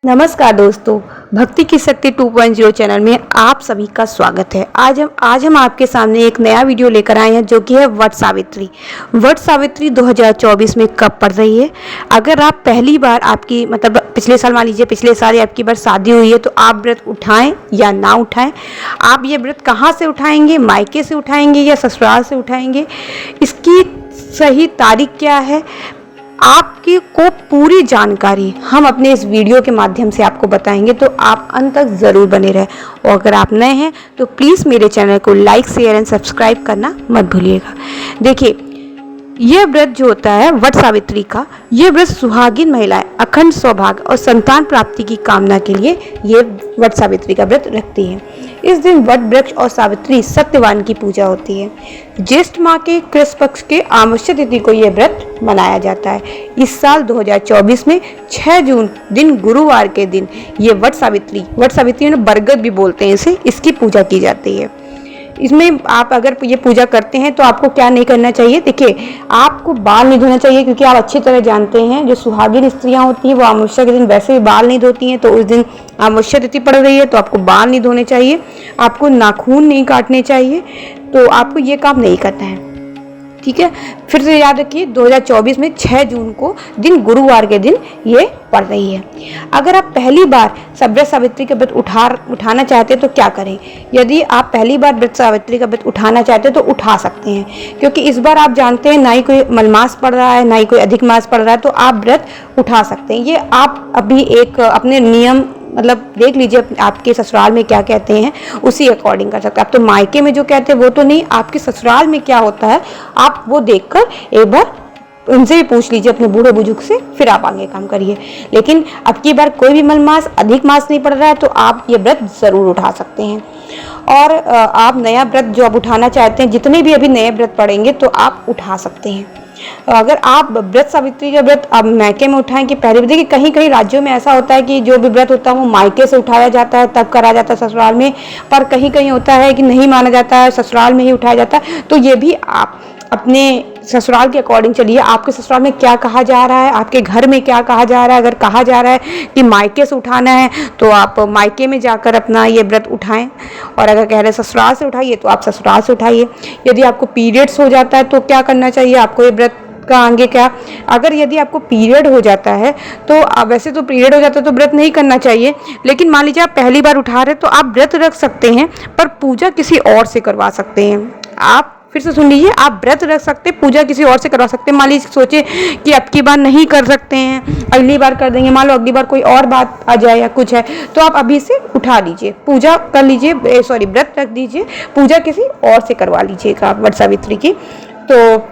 नमस्कार दोस्तों, भक्ति की शक्ति 2.0 चैनल में आप सभी का स्वागत है। आज हम आपके सामने एक नया वीडियो लेकर आए हैं जो कि है वट सावित्री। वट सावित्री 2024 में कब पड़ रही है। अगर आप पहली बार आपकी पिछले साल, मान लीजिए पिछले साल आपकी बार शादी हुई है, तो आप व्रत उठाएं या ना उठाएं। आप ये व्रत कहाँ से उठाएंगे, मायके से उठाएंगे या ससुराल से उठाएंगे, इसकी सही तारीख क्या है, आपकी को पूरी जानकारी हम अपने इस वीडियो के माध्यम से आपको बताएंगे। तो आप अंत तक ज़रूर बने रहें। और अगर आप नए हैं तो प्लीज़ मेरे चैनल को लाइक, शेयर एंड सब्सक्राइब करना मत भूलिएगा। देखिए, यह व्रत जो होता है वट सावित्री का, यह व्रत सुहागिन महिलाएं अखंड सौभाग्य और संतान प्राप्ति की कामना के लिए ये वट सावित्री का व्रत रखती हैं। इस दिन वट वृक्ष और सावित्री सत्यवान की पूजा होती है। ज्येष्ठ माह के कृष्ण पक्ष के अमावस्या तिथि को यह व्रत मनाया जाता है। इस साल 2024 में 6 जून दिन गुरुवार के दिन ये वट सावित्री में बरगद भी बोलते हैं इसे, इसकी पूजा की जाती है। इसमें आप अगर ये पूजा करते हैं तो आपको क्या नहीं करना चाहिए। देखिए, आपको बाल नहीं धोना चाहिए, क्योंकि आप अच्छी तरह जानते हैं जो सुहागिन स्त्रियां होती हैं वो अमावस्या के दिन वैसे भी बाल नहीं धोती हैं। तो उस दिन अमावस्या तिथि पड़ रही है तो आपको बाल नहीं धोने चाहिए, आपको नाखून नहीं काटने चाहिए, तो आपको ये काम नहीं करना है। ठीक है, फिर से याद रखिए 2024 में 6 जून को दिन गुरुवार के दिन ये पड़ रही है। अगर आप पहली बार व्रत सावित्री का व्रत उठाना चाहते हैं तो क्या करें। यदि आप पहली बार व्रत सावित्री का व्रत उठाना चाहते हैं तो उठा सकते हैं, क्योंकि इस बार आप जानते हैं ना ही कोई मलमास पड़ रहा है ना ही कोई अधिक मास पड़ रहा है, तो आप व्रत उठा सकते हैं। ये आप अभी एक अपने नियम देख लीजिए आपके ससुराल में क्या कहते हैं, उसी अकॉर्डिंग कर सकते हैं। आप तो मायके में जो कहते हैं वो तो नहीं, आपके ससुराल में क्या होता है आप वो देखकर एक बार उनसे भी पूछ लीजिए, अपने बूढ़े बुजुर्ग से, फिर आप आगे काम करिए। लेकिन अब की बार कोई भी मलमास अधिक मास नहीं पड़ रहा है तो आप ये व्रत ज़रूर उठा सकते हैं। और आप नया व्रत जो आप उठाना चाहते हैं, जितने भी अभी नए व्रत पड़ेंगे तो आप उठा सकते हैं। अगर आप व्रत सावित्री का व्रत अब मायके में उठाएं कि पहले भी, देखिए कहीं कहीं राज्यों में ऐसा होता है कि जो भी व्रत होता है वो मायके से उठाया जाता है तब करा जाता है ससुराल में, पर कहीं कहीं होता है कि नहीं माना जाता है, ससुराल में ही उठाया जाता है। तो ये भी आप अपने ससुराल के अकॉर्डिंग चलिए, आपके ससुराल में क्या कहा जा रहा है, आपके घर में क्या कहा जा रहा है। अगर कहा जा रहा है कि मायके से उठाना है तो आप मायके में जाकर अपना ये व्रत उठाएं, और अगर कह रहे हैं ससुराल से उठाइए तो आप ससुराल से उठाइए। यदि आपको पीरियड्स हो जाता है तो क्या करना चाहिए आपको, ये व्रत का आगे क्या, अगर यदि आपको पीरियड हो जाता है तो वैसे तो पीरियड हो जाता है तो व्रत नहीं करना चाहिए, लेकिन मान लीजिए आप पहली बार उठा रहे तो आप व्रत रख सकते हैं, पर पूजा किसी और से करवा सकते हैं। आप फिर से सुन लीजिए, आप व्रत रख सकते हैं, पूजा किसी और से करवा सकते हैं। मान लीजिए सोचे कि अब की बार नहीं कर सकते हैं, अगली बार कर देंगे, मान लो अगली बार कोई और बात आ जाए या कुछ है, तो आप अभी से उठा लीजिए, पूजा कर लीजिए, व्रत रख दीजिए, पूजा किसी और से करवा लीजिएगा वट सावित्री की। तो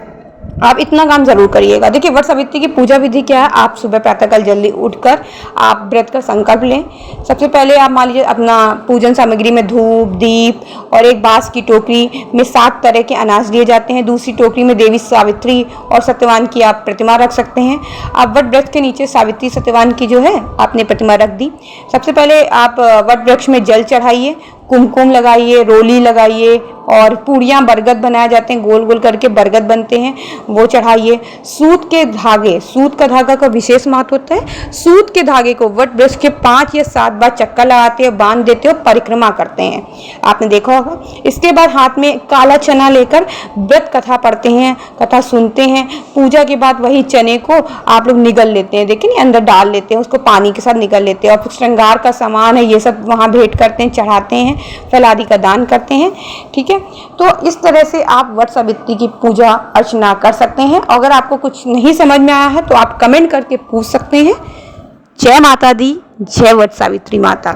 आप इतना काम जरूर करिएगा। देखिए, वट सावित्री की पूजा विधि क्या है। आप सुबह प्रातःकाल जल्दी उठकर आप व्रत का संकल्प लें। सबसे पहले आप मान लीजिए अपना पूजन सामग्री में धूप, दीप और एक बांस की टोकरी में 7 तरह के अनाज लिए जाते हैं। दूसरी टोकरी में देवी सावित्री और सत्यवान की आप प्रतिमा रख सकते हैं। आप वट वृक्ष के नीचे सावित्री सत्यवान की जो है आपने प्रतिमा रख दी। सबसे पहले आप वट वृक्ष में जल चढ़ाइए, कुमकुम लगाइए, रोली लगाइए, और पूड़ियाँ बरगद बनाए जाते हैं, गोल गोल करके बरगद बनते हैं, वो चढ़ाइए। सूत का धागा का विशेष महत्व होता है। सूत के धागे को वट वृक्ष के 5 या 7 बार चक्कर लगाते हैं, बांध देते हो, परिक्रमा करते हैं, आपने देखा होगा। इसके बाद हाथ में काला चना लेकर व्रत कथा पढ़ते हैं, कथा सुनते हैं। पूजा के बाद वही चने को आप लोग निगल लेते हैं, देखिए अंदर डाल लेते हैं, उसको पानी के साथ निगल लेते हैं, और श्रृंगार का सामान है ये सब वहाँ भेंट करते हैं, चढ़ाते हैं, फल आदि का दान करते हैं। ठीक है, तो इस तरह से आप वट सावित्री की पूजा अर्चना कर सकते हैं। अगर आपको कुछ नहीं समझ में आया है तो आप कमेंट करके पूछ सकते हैं। जय माता दी, जय वट सावित्री माता।